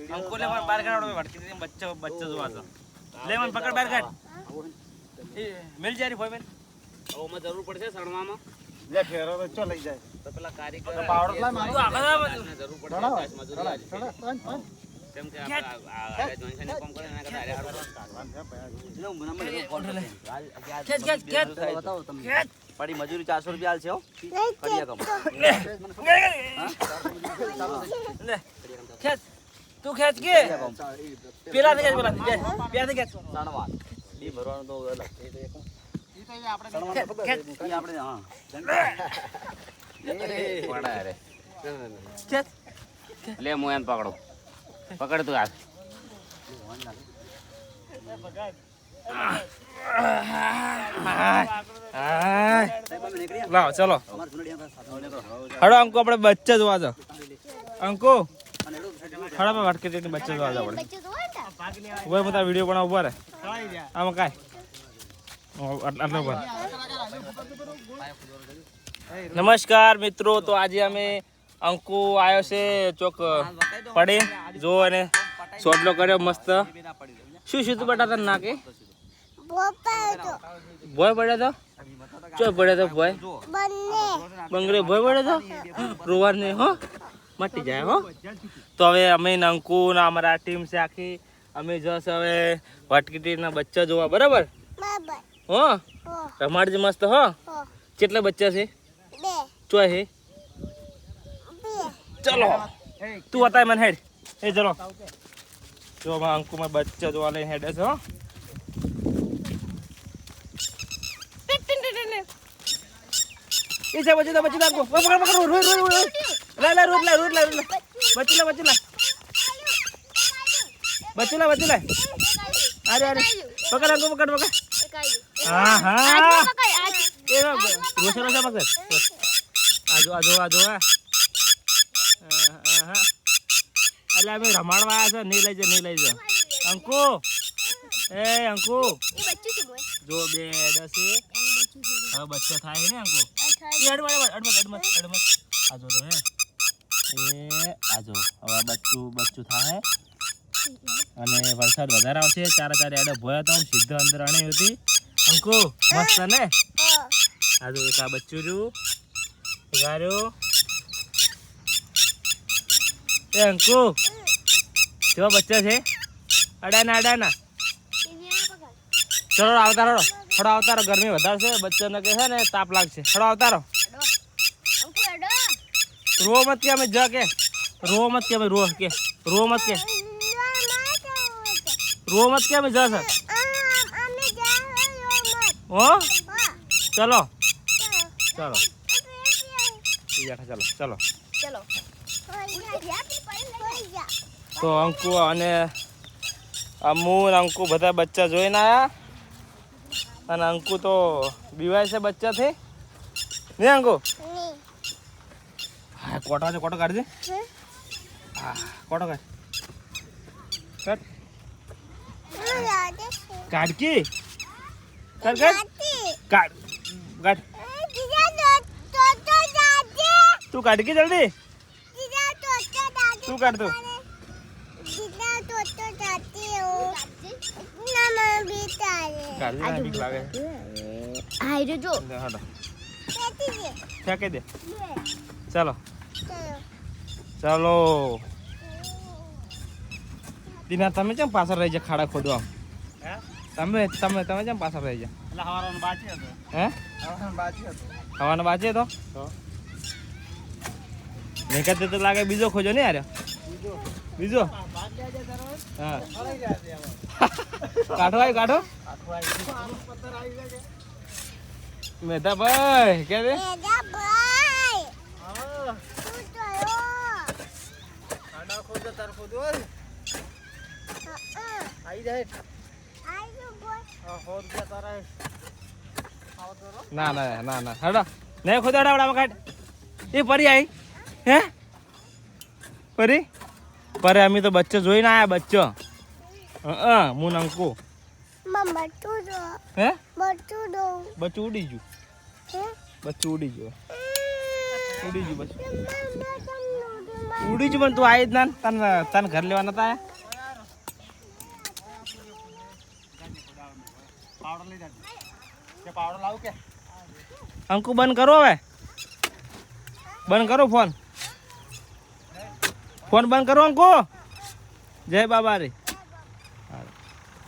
અંકુ લે બાર કાઢો વટકી બચ્ચો જોવા તો લે મને પકડ બાર કાઢ એ મિલ જારી ભાઈ બેન ઓ માં જરૂર પડશે સણવામાં લે ફેરો તો ચો લઈ જાય તો પેલા કારીગર પાવડર લાય મારો જરૂર પડશે મજૂરી આજે કેમ કે આ જોઈન ને કોમ કરે એના કરતા હારે લે મને ખેચ બતાવો તમે પડી મજૂરી 400 રૂપિયા આલશે હો કડિયા કમ લે ખેચ તું ખેચ કે પેલા ખેચ પેલા ખેચ સણવા ઈ ભરવાનું તો અલગ એ તો એક ઈ તો આપણે હા પડા રે ખેચ લે મો એન પકડો પકડ તું હાથ લાવ ચલો હડો અંકુ આપણે બચ્ચા જોવા જાવ અંકુ હડો વાટકે બચ્ચા જોવા જાવ આપણે ઉભા બધા વિડીયો બનાવ ઉભા રે આમાં કાય આટલો ઉભા નમસ્કાર મિત્રો તો આજે અમે અંકુ આવ્યો છે ચોક પડે જો અને સોટલો કર્યો મસ્ત શું શું તું બેટા તને નાકે ભોય પડ્યો તો ચો પડ્યો તો ભોય બંગરે ભોય પડ્યો તો રોવાર ને હો મટી જાય હો તો હવે અમે અંકુ ના અમારા ટીમ છે આખી અમે જશ હવે વટકીટીના બચ્ચા જોવા બરાબર હો રમાડજે મસ્ત હો કેટલા બચ્ચા છે ચો હે ચલો તું બતાય મને હેડ એ ચલો જો અંકુ માં બચ્ચા જોવા લઈને હેડે છે હો એ છે બચ્ચા કો પકડ રોડ લા રોડ બચ્ચા અરે પકડ અંકુ પકડ હા એ રોશા પકડ આજો હા એટલે અમે રમાડવા આવ્યા છે નહીં લઈ જાય અંકુ જો બેડ છે હવે બચ્ચો થાય ને અંકુ અડમત આજો તો હે એ આજો હવે બચ્ચું થાય અને વરસાદ વધારે આવશે ચારે એડે ભોયા તો સીધો અંદર અણી હતી અંકુ મસ્ત ને આજો એક આ બચ્ચું રહ્યું ગાર્યો એ અંકુ કેવા બચ્ચા છે અડાના ચલો આવતા રહો ગરમી વધારે છે બચ્ચાને કે છે ને તાપ લાગશે હડો આવતા રહો રો મત કે અમે જા કે રો મત કે અમે રો કે અમે જા સર હો ચલો ચલો તો અંકુ અને અંકુ બધા બચ્ચા જોઈને આવ્યા અને અંકુ તો બીવાય છે બચ્ચાથી ને અંકુ હા કોટો કાઢજે હા કોટો કાઢ તું કાઢ કે જલ્દી તું કાઢ તું દે ચાલો દીના તમે કેમ પાછળ રહી જા ખાડા ખોદવા તમે કેમ પાછળ રહી જા હવાનો બાજી હતો મેં તો લાગે બીજો ખોજો ને યાર બીજો હા કાઢો મેધાભાઈ કે દે ના હડો નહીં ખોદાડા કાઢ એ પરી આવી હે પરે અમે તો બચ્ચો જોઈને આયા બચ્ચો હું અંકુ હે બચ્ચું ઉડી ગયું બચ્ચું ઉડી જ પણ તું આવી જ ના તને ઘર લેવા નતા આયા અંકુ બંધ કરો હવે બંધ કરો ફોન બંધ કરો અંકુ જય બાબા રે